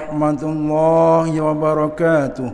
warahmatullahi wabarakatuh.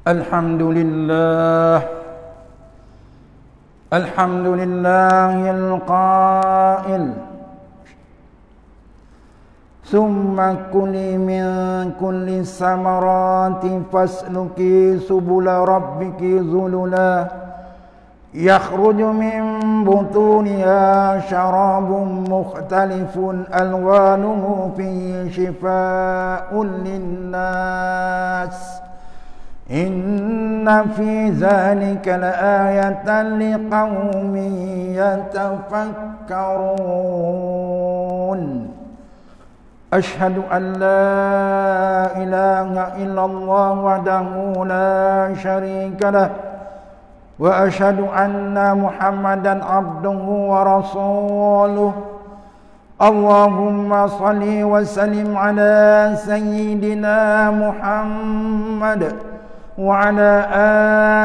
Alhamdulillah, alhamdulillahil qail, summa kuli min kulli samarati fasluki subula rabbiki zulula yakhruju min butuniha syarabun mukhtalifun alwanuhu fihi shifaa'un linnas. Inna fi zalika laayatan liqaumin yatafakkarun. Ashhadu an la ilaha illallah wahdahu la syarika lah wa ashhadu anna Muhammadan abduhu wa rasuluh. Allahumma salli wa sallim ala sayyidina Muhammad wa ala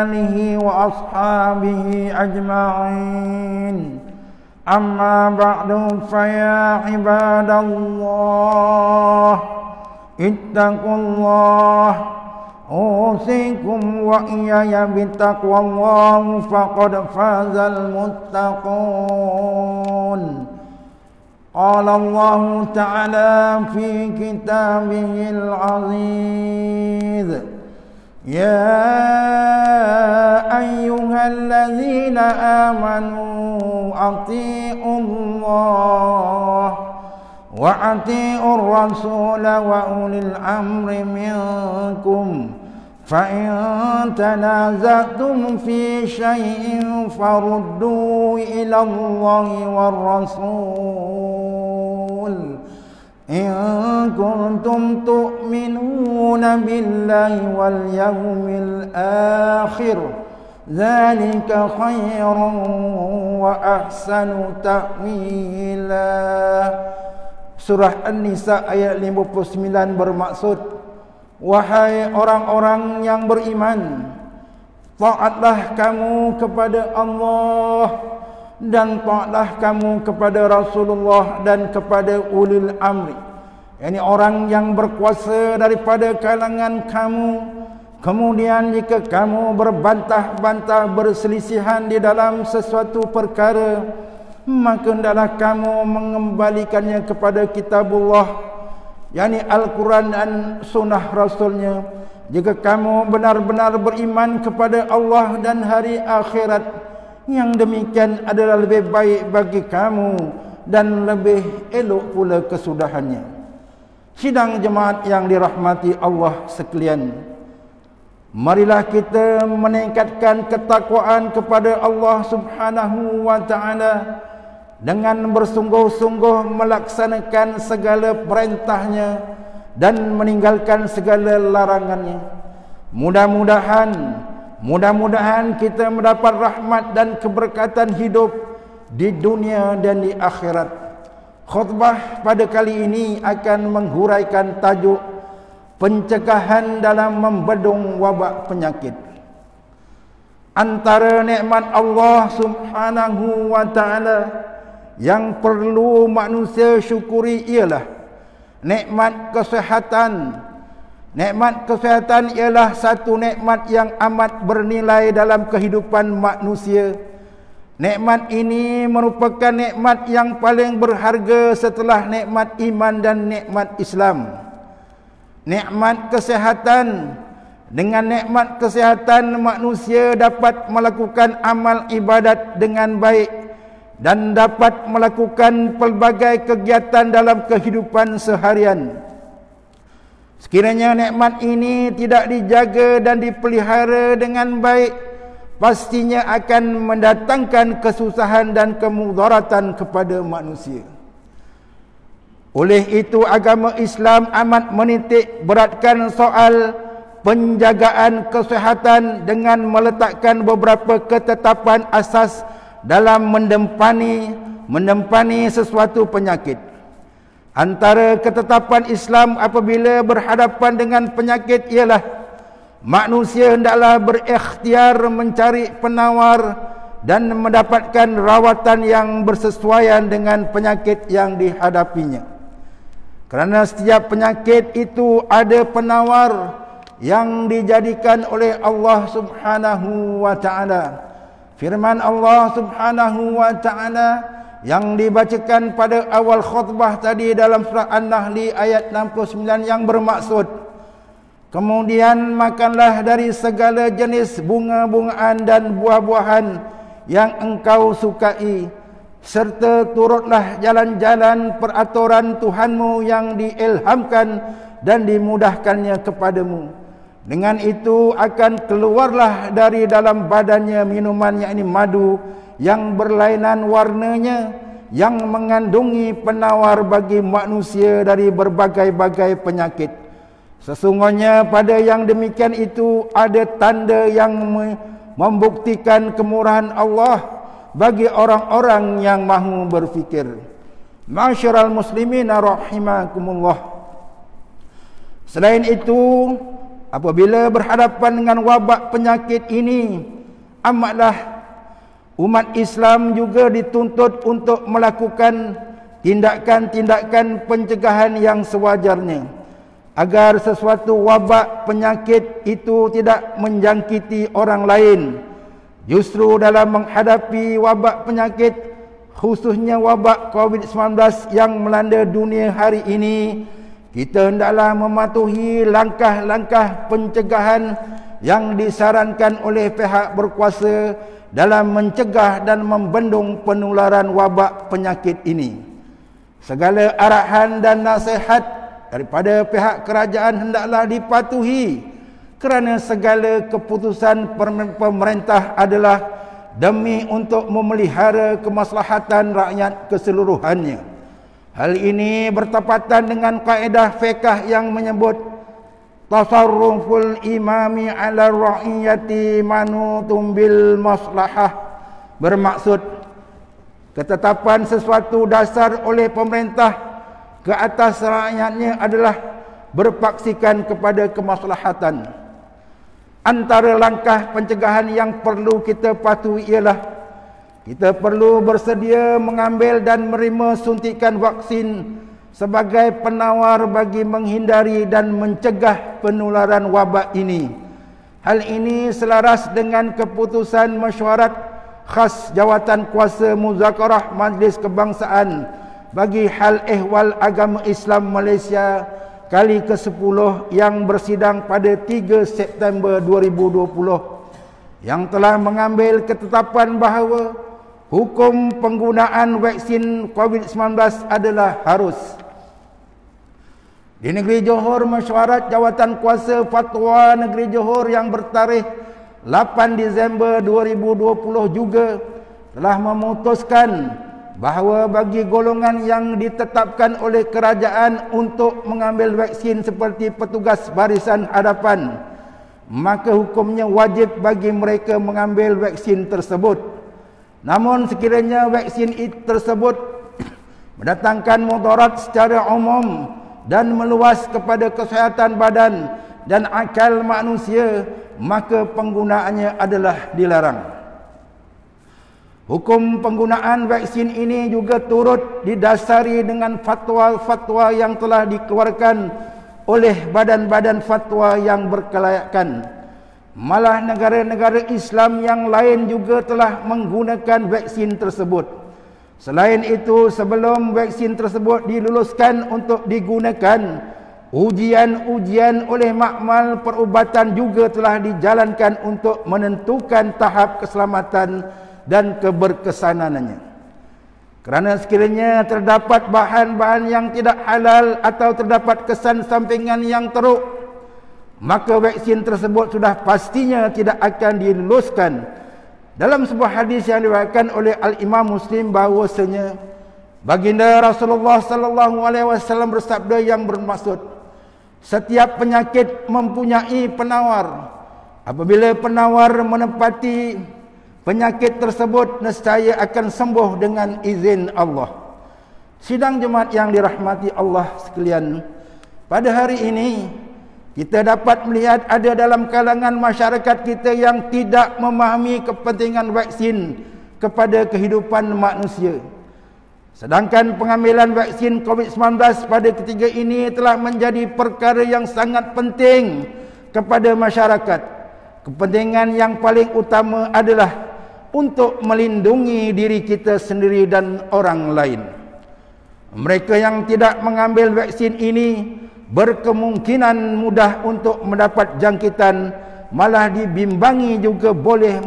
alihi wa ashabihi ajma'in. Amma ba'du, fa ya ibadallah ittaqullah, usikum wa iyaya bittaqwallah, faqad fazal muttaqun. Qala Allah ta'ala fi kitabihil aziz, ya ayyuhalladzina amanu ati'ullah wa ati'ur rasul wa ulil amri minkum fa in tanaza'tum fi syai'in faruddu ila Allahi war rasul in kuntum tu'minuna billahi wal yawmil akhir, dzalika khairun wa ahsanu ta'wila. Surah An-Nisa ayat 59 bermaksud, wahai orang-orang yang beriman, taatlah kamu kepada Allah dan taatlah kamu kepada Rasulullah dan kepada ulil amri, yakni orang yang berkuasa daripada kalangan kamu. Kemudian jika kamu berbantah-bantah berselisihan di dalam sesuatu perkara, maka hendaklah kamu mengembalikannya kepada kitabullah yakni Al-Quran dan sunnah Rasulnya, jika kamu benar-benar beriman kepada Allah dan hari akhirat, yang demikian adalah lebih baik bagi kamu dan lebih elok pula kesudahannya. Sidang jemaat yang dirahmati Allah sekalian, marilah kita meningkatkan ketakwaan kepada Allah Subhanahu wa taala dengan bersungguh-sungguh melaksanakan segala perintahnya dan meninggalkan segala larangannya. Mudah-mudahan kita mendapat rahmat dan keberkatan hidup di dunia dan di akhirat. Khutbah pada kali ini akan menghuraikan tajuk pencegahan dalam membendung wabak penyakit. Antara nikmat Allah Subhanahu wa taala yang perlu manusia syukuri ialah nikmat kesihatan. Nikmat kesihatan ialah satu nikmat yang amat bernilai dalam kehidupan manusia. Nikmat ini merupakan nikmat yang paling berharga setelah nikmat iman dan nikmat Islam. Nikmat kesihatan. Dengan nikmat kesihatan manusia dapat melakukan amal ibadat dengan baik dan dapat melakukan pelbagai kegiatan dalam kehidupan seharian. Sekiranya nikmat ini tidak dijaga dan dipelihara dengan baik, pastinya akan mendatangkan kesusahan dan kemudaratan kepada manusia. Oleh itu agama Islam amat menitik beratkan soal penjagaan kesihatan dengan meletakkan beberapa ketetapan asas dalam mendempani sesuatu penyakit. Antara ketetapan Islam apabila berhadapan dengan penyakit ialah manusia hendaklah berikhtiar mencari penawar dan mendapatkan rawatan yang bersesuaian dengan penyakit yang dihadapinya. Kerana setiap penyakit itu ada penawar yang dijadikan oleh Allah Subhanahu wa taala. Firman Allah Subhanahu wa taala yang dibacakan pada awal khutbah tadi dalam surah An-Nahl ayat 69 yang bermaksud, kemudian makanlah dari segala jenis bunga-bungaan dan buah-buahan yang engkau sukai, serta turutlah jalan-jalan peraturan Tuhanmu yang diilhamkan dan dimudahkannya kepadamu. Dengan itu akan keluarlah dari dalam badannya minuman, yakni madu, yang berlainan warnanya, yang mengandungi penawar bagi manusia dari berbagai-bagai penyakit. Sesungguhnya pada yang demikian itu ada tanda yang membuktikan kemurahan Allah bagi orang-orang yang mahu berfikir. Ma'asyiral muslimin rahimakumullah. Selain itu, apabila berhadapan dengan wabak penyakit ini, amatlah umat Islam juga dituntut untuk melakukan tindakan-tindakan pencegahan yang sewajarnya, agar sesuatu wabak penyakit itu tidak menjangkiti orang lain. Justru dalam menghadapi wabak penyakit, khususnya wabak COVID-19 yang melanda dunia hari ini, kita hendaklah mematuhi langkah-langkah pencegahan yang disarankan oleh pihak berkuasa dalam mencegah dan membendung penularan wabak penyakit ini. Segala arahan dan nasihat daripada pihak kerajaan hendaklah dipatuhi, kerana segala keputusan pemerintah adalah demi untuk memelihara kemaslahatan rakyat keseluruhannya. Hal ini bertepatan dengan kaedah fiqh yang menyebut tasarruful imami ala ra'iyati manutun bil maslahah, bermaksud ketetapan sesuatu dasar oleh pemerintah ke atas rakyatnya adalah berpaksikan kepada kemaslahatan. Antara langkah pencegahan yang perlu kita patuhi ialah kita perlu bersedia mengambil dan menerima suntikan vaksin sebagai penawar bagi menghindari dan mencegah penularan wabak ini. Hal ini selaras dengan keputusan mesyuarat khas Jawatan Kuasa Muzakarah Majlis Kebangsaan bagi hal ehwal agama Islam Malaysia kali ke-10 yang bersidang pada 3 September 2020 yang telah mengambil ketetapan bahawa hukum penggunaan vaksin COVID-19 adalah harus. Di negeri Johor, Mesyuarat Jawatan Kuasa Fatwa Negeri Johor yang bertarikh 8 Disember 2020 juga telah memutuskan bahawa bagi golongan yang ditetapkan oleh kerajaan untuk mengambil vaksin seperti petugas barisan hadapan, maka hukumnya wajib bagi mereka mengambil vaksin tersebut. Namun sekiranya vaksin tersebut mendatangkan mudarat secara umum dan meluas kepada kesihatan badan dan akal manusia, maka penggunaannya adalah dilarang. Hukum penggunaan vaksin ini juga turut didasari dengan fatwa-fatwa yang telah dikeluarkan oleh badan-badan fatwa yang berkelayakan. Malah negara-negara Islam yang lain juga telah menggunakan vaksin tersebut. Selain itu, sebelum vaksin tersebut diluluskan untuk digunakan, ujian-ujian oleh makmal perubatan juga telah dijalankan untuk menentukan tahap keselamatan dan keberkesanannya. Kerana sekiranya terdapat bahan-bahan yang tidak halal atau terdapat kesan sampingan yang teruk, maka vaksin tersebut sudah pastinya tidak akan diluluskan. Dalam sebuah hadis yang diriwayatkan oleh Al-Imam Muslim bahawasanya baginda Rasulullah sallallahu alaihi wasallam bersabda yang bermaksud, setiap penyakit mempunyai penawar. Apabila penawar menepati penyakit tersebut, nescaya akan sembuh dengan izin Allah. Sidang jemaat yang dirahmati Allah sekalian, pada hari ini kita dapat melihat ada dalam kalangan masyarakat kita yang tidak memahami kepentingan vaksin kepada kehidupan manusia. Sedangkan pengambilan vaksin COVID-19 pada ketiga ini telah menjadi perkara yang sangat penting kepada masyarakat. Kepentingan yang paling utama adalah untuk melindungi diri kita sendiri dan orang lain. Mereka yang tidak mengambil vaksin ini berkemungkinan mudah untuk mendapat jangkitan, malah dibimbangi juga boleh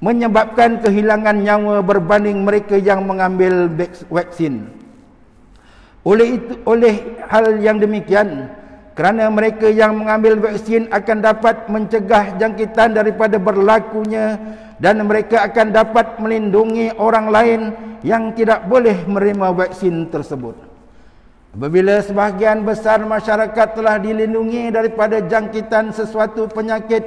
menyebabkan kehilangan nyawa berbanding mereka yang mengambil vaksin. Oleh hal yang demikian, kerana mereka yang mengambil vaksin akan dapat mencegah jangkitan daripada berlakunya, dan mereka akan dapat melindungi orang lain yang tidak boleh menerima vaksin tersebut. Apabila sebahagian besar masyarakat telah dilindungi daripada jangkitan sesuatu penyakit,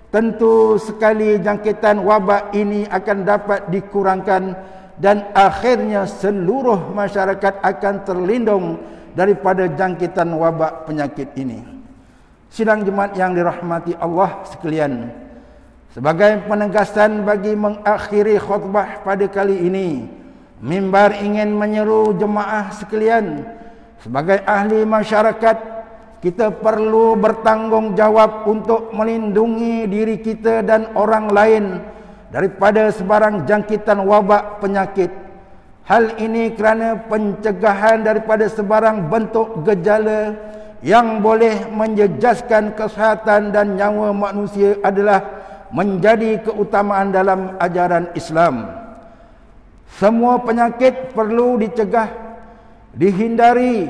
tentu sekali jangkitan wabak ini akan dapat dikurangkan dan akhirnya seluruh masyarakat akan terlindung daripada jangkitan wabak penyakit ini. Sidang jemaat yang dirahmati Allah sekalian, sebagai penegasan bagi mengakhiri khutbah pada kali ini, mimbar ingin menyeru jemaah sekalian, sebagai ahli masyarakat, kita perlu bertanggungjawab untuk melindungi diri kita dan orang lain daripada sebarang jangkitan wabak penyakit. Hal ini kerana pencegahan daripada sebarang bentuk gejala yang boleh menjejaskan kesihatan dan nyawa manusia adalah menjadi keutamaan dalam ajaran Islam. Semua penyakit perlu dicegah, dihindari,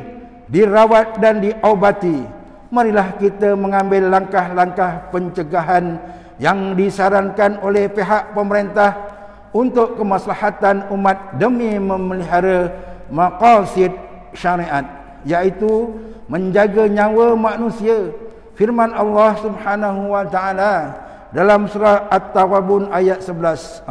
dirawat dan diobati. Marilah kita mengambil langkah-langkah pencegahan yang disarankan oleh pihak pemerintah untuk kemaslahatan umat demi memelihara maqasid syariat, iaitu menjaga nyawa manusia. Firman Allah Subhanahu wa taala dalam surah At-Taghabun ayat 11,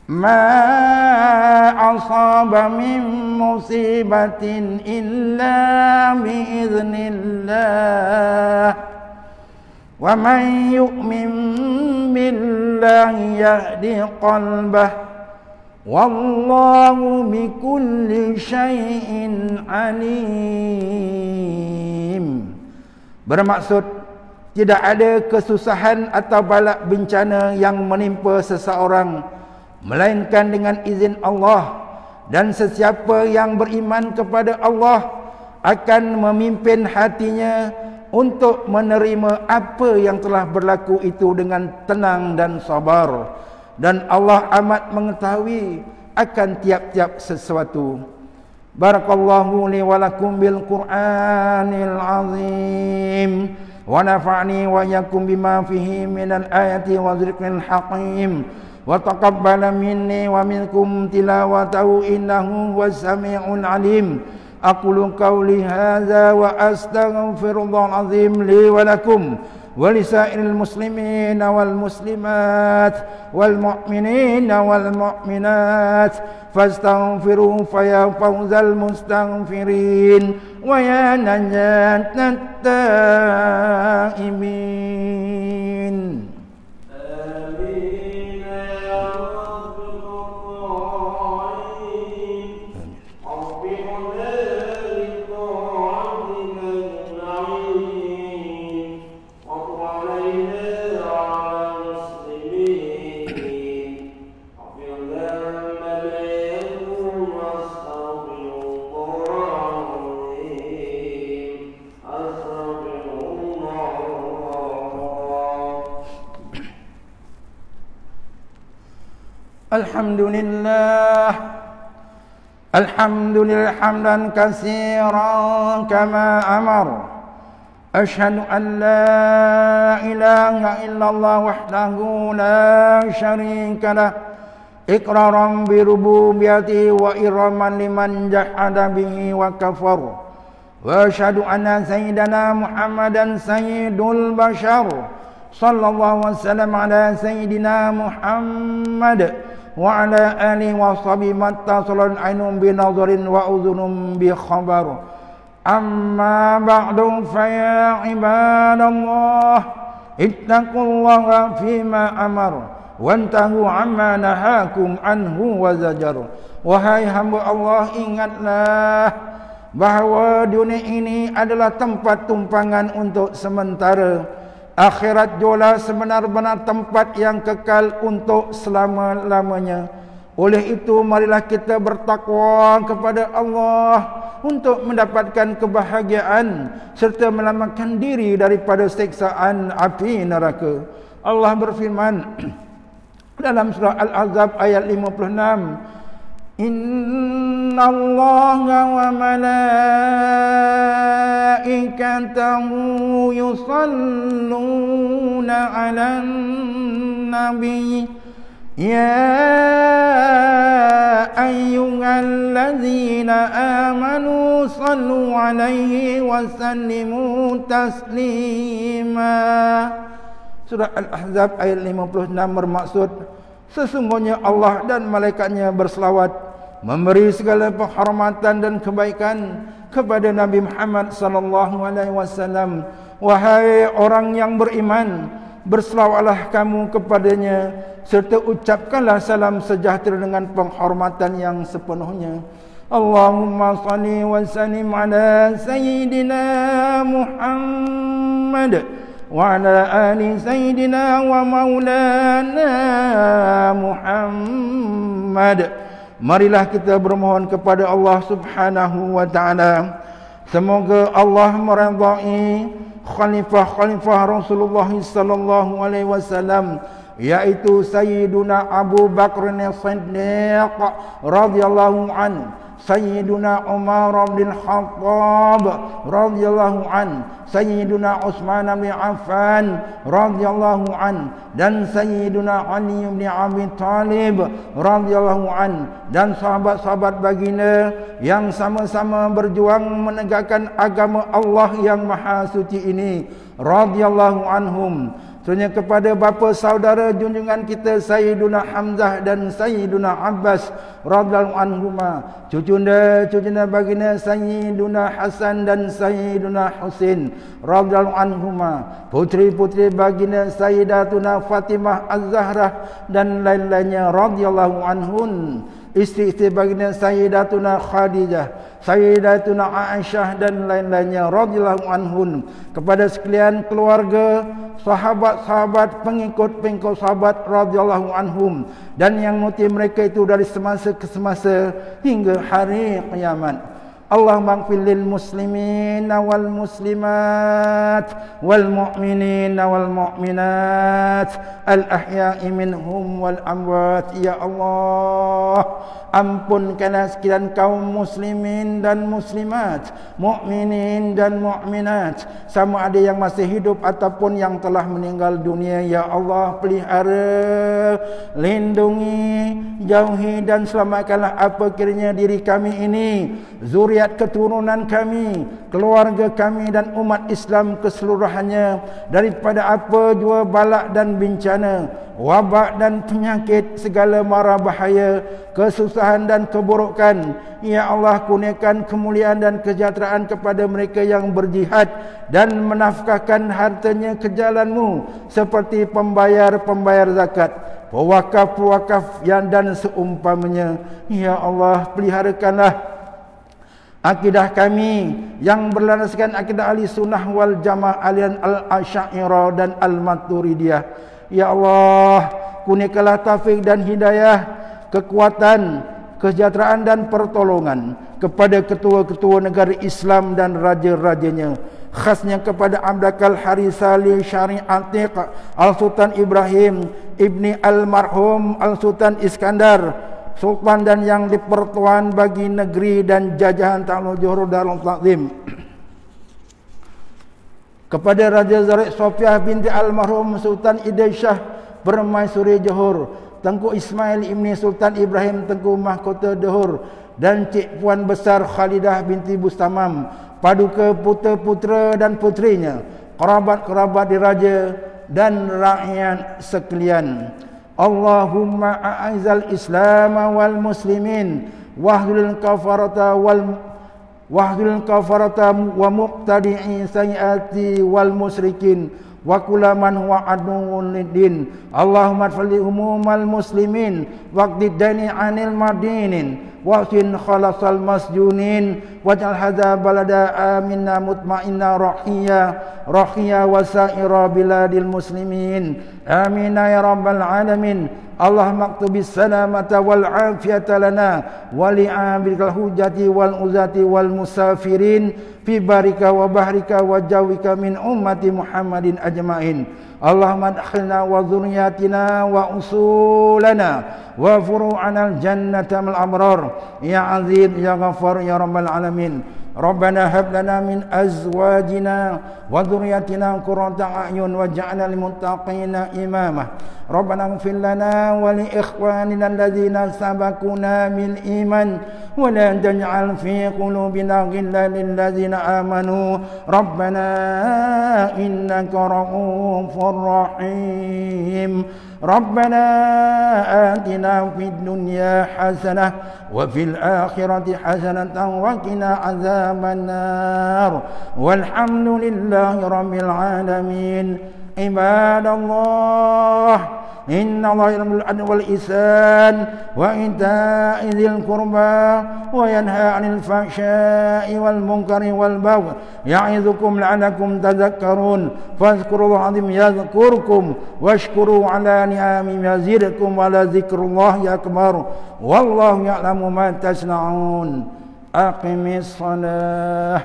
Ma asaba min musibatin illa biiznillah wa man yu'min billahi yahdi qalbah wallahu bikulli syai'in alim. Bermaksud, tidak ada kesusahan atau bala bencana yang menimpa seseorang melainkan dengan izin Allah. Dan sesiapa yang beriman kepada Allah akan memimpin hatinya untuk menerima apa yang telah berlaku itu dengan tenang dan sabar. Dan Allah amat mengetahui akan tiap-tiap sesuatu. Barakallahu li wa lakum bil Qur'anil azim wa nafa'ni wa iyyakum bima fihi minal ayati wa dzikril hakim. Wa taqabbala minni wa minkum tilawatahu innahu huwas sami'ul alim. Aqulu qawli hadza wa astaghfirullahal azim li wa lakum wa lisairil muslimina wal muslimat wal mu'minina wal mu'minat fastaghfiruhu fa ya fawzal mustaghfirin wa ya najatat taimin. Alhamdulillah, alhamdulillah hamdan katsiran kama amar. Asyhadu an la ilaha illallah wahdahu la syarika lah, iqraran bi rububiyyati wa iraman liman jahada bihi wa kafar. Wa asyhadu anna sayyidana Muhammadan sayyidul bashar. Sallallahu alaihi wasallam ala sayyidina Muhammad wa ala alihi wa sahbihi mattasalan ainun bi nazarin wa udhunum bi khabar. Amma ba'du fa ya ibadallah ittaqullaha fima amar wantahu amma nahakum anhu wa zajar. Wahai hamba Allah, ingatlah bahawa dunia ini adalah tempat tumpangan untuk sementara. Akhirat jualah sebenar-benar tempat yang kekal untuk selama-lamanya. Oleh itu marilah kita bertakwa kepada Allah untuk mendapatkan kebahagiaan serta menyelamatkan diri daripada siksaan api neraka. Allah berfirman dalam surah Al-Ahzab ayat 56, Innallaha wa malaikatahu yusalluna 'alan nabi ya ayyuhalladzina amanu sallu 'alaihi wa sallimu taslima. Surah Al-Ahzab ayat 56 bermaksud sesungguhnya Allah dan malaikatnya berselawat memberi segala penghormatan dan kebaikan kepada Nabi Muhammad sallallahu alaihi wasallam. Wahai orang yang beriman, berselawatlah kamu kepadanya serta ucapkanlah salam sejahtera dengan penghormatan yang sepenuhnya. Allahumma salli wa sallim ala sayyidina Muhammad wa ala ali sayyidina wa maulana Muhammad. Marilah kita bermohon kepada Allah Subhanahu wa taala, semoga Allah meridai khalifah-khalifah Rasulullah sallallahu alaihi wasallam, yaitu Sayyiduna Abu Bakr as-Siddiq radhiyallahu anhu, Sayyiduna Umar bin Khattab radhiyallahu an, Sayyiduna Utsman bin Affan radhiyallahu an, dan Sayyiduna Ali bin Abi Thalib radhiyallahu an, dan sahabat-sahabat baginda yang sama-sama berjuang menegakkan agama Allah yang maha suci ini radhiyallahu anhum. Sebenarnya kepada bapa saudara junjungan kita Sayyiduna Hamzah dan Sayyiduna Abbas radhiyallahu anhuma, cucunda baginda Sayyiduna Hasan dan Sayyiduna Husain radhiyallahu anhuma, putri-putri baginda Sayyidatuna Fatimah Az-Zahra dan lain-lainnya radhiyallahu anhun. istri-istri baginda Sayyidatuna Khadijah, Sayyidatuna Aisyah dan lain-lainnya radhiyallahu anhum, kepada sekalian keluarga, sahabat-sahabat, pengikut-pengikut sahabat radhiyallahu anhum, dan yang mengikuti mereka itu dari semasa ke semasa hingga hari kiamat. Allahumma ighfir lil muslimin wal muslimat wal mu'minin wal mu'minat al ahya'i minhum wal amwat. Ya Allah, ampunkanlah sekalian kaum muslimin dan muslimat, mukminin dan mukminat, sama ada yang masih hidup ataupun yang telah meninggal dunia. Ya Allah, pelihara, lindungi, jauhi dan selamatkanlah apa kiranya diri kami ini, zuriat keturunan kami, keluarga kami dan umat Islam keseluruhannya daripada apa jua balak dan bencana, wabak dan penyakit, segala mara bahaya, kesusahan dan keburukan. Ya Allah, kurniakan kemuliaan dan kesejahteraan kepada mereka yang berjihad dan menafkahkan hartanya ke jalan-Mu, seperti pembayar-pembayar zakat, pewakaf-pewakaf yang dan seumpamanya. Ya Allah, peliharakanlah akidah kami yang berlandaskan akidah ahli sunnah wal jamaah, aliran al-Asy'ariyah dan al-Maturidiyah. Ya Allah, kurniakanlah taufik dan hidayah, kekuatan, kesejahteraan dan pertolongan kepada ketua-ketua negara Islam dan raja-rajanya, khasnya kepada Abdakal Harisali Syari Atiq Al-Sultan Ibrahim Ibni Al-Marhum Al-Sultan Iskandar Sultan dan yang dipertuan bagi negeri dan jajahan Ta'ala Johor Darul Takzim, kepada Raja Zarek Sofiah binti Almarhum Sultan Idaisyah Permaisuri Johor, Tengku Ismail Ibni Sultan Ibrahim Tengku Mahkota Johor, dan Cik Puan Besar Khalidah binti Bustamam, paduka putera-putera dan putrinya, kerabat-kerabat diraja dan rakyat sekalian. Allahumma a'izal Islam wal muslimin wahdul kafarata wa muqtadi'i sayyiati wal musyrikin wa kullaman huwa aduwwun lid-din. Allahumma fali umumal muslimin waqdid dani 'anil madinin waqtin khalasal masjunin waj'al hadza balada aminna mutma'inna rahiya wa sa'ira biladil muslimin. Amin ya rabbal alamin. Allahumma aktubis salamata wal afiyata lana wa li'abil hujjati wal uzati wal musafirin fi barika wa bahrika wa jawika min ummati Muhammadin ajma'in. Allahumma adkhilna wa dhurriyyatina wa usulana wa furu'ana al-jannata mal abrar ya aziz ya ghafar ya rabbal alamin. Rabbana hab lana min azwajina wa dhurriyyatina qurrata a'yun waj'alna lil muttaqina imama. Rabbana ighfir lana wa li ikhwanina alladhina sabaquna bil iman wa la taj'al fi qulubina ghillan lil ladzina amanu rabbana innaka ra'ufur rahim. Rabbana atina fid dunya hasanah wa fil akhirati hasanatan wa qina azabannar. Walhamdulillahi rabbil alamin. Ibadallah, inna Allah ya'muru bil 'adli wal ihsan wa ita'i dzil qurba wa yanha 'anil fahsya'i wal munkari wal baghi ya'idzukum la'allakum tadhakkarun. Fadhkurullaha 'azim yadhkurkum washkuru 'ala ni'amihi yazidkum wa la dzikrullahi akbar. Wallahu ya'lamu ma tasna'un. Aqimis shalah.